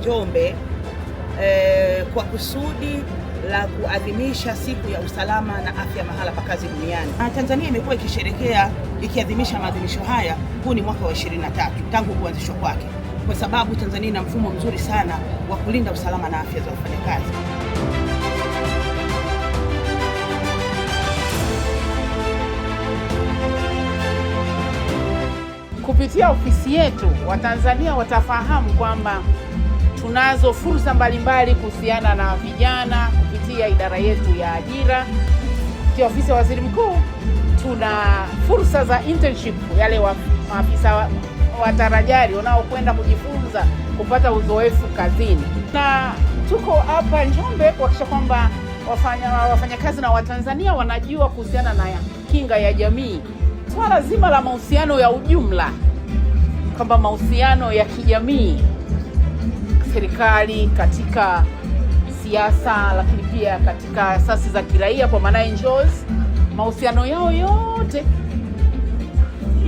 Njombe kwa kusudi la kuadhimisha siku ya usalama na afya mahala pa kazi duniani. Tanzania imekuwa ikiadhimisha maadhimisho haya, huu ni mwaka wa 23 tangu kuanzishwa kwake, kwa sababu Tanzania ina mfumo mzuri sana wa kulinda usalama na afya za wafanyakazi. Kupitia ofisi yetu, Watanzania watafahamu kwamba tunazo fursa mbalimbali kuhusiana na vijana kupitia idara yetu ya ajira. Kupitia ofisi ya Waziri Mkuu tuna fursa za internship, yale maafisa watarajari wanaokwenda kujifunza kupata uzoefu kazini. Na tuko hapa Njombe kuhakikisha kwamba wafanyakazi na Watanzania wanajua kuhusiana na kinga ya jamii, swala zima la mahusiano ya ujumla, kwamba mahusiano ya kijamii, serikali, katika siasa, lakini pia katika asasi za kiraia kwa maana NGOs, mahusiano yao yote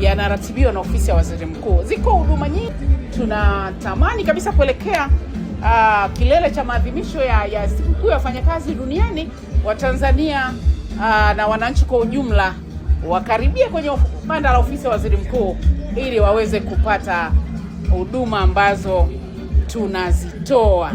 yanaratibiwa na ofisi ya Waziri Mkuu. Ziko huduma nyingi. Tunatamani kabisa kuelekea kilele cha maadhimisho ya siku kuu ya wafanyakazi duniani. Watanzania na wananchi kwa ujumla wakaribia kwenye banda la ofisi ya Waziri Mkuu ili waweze kupata huduma ambazo tunazitoa.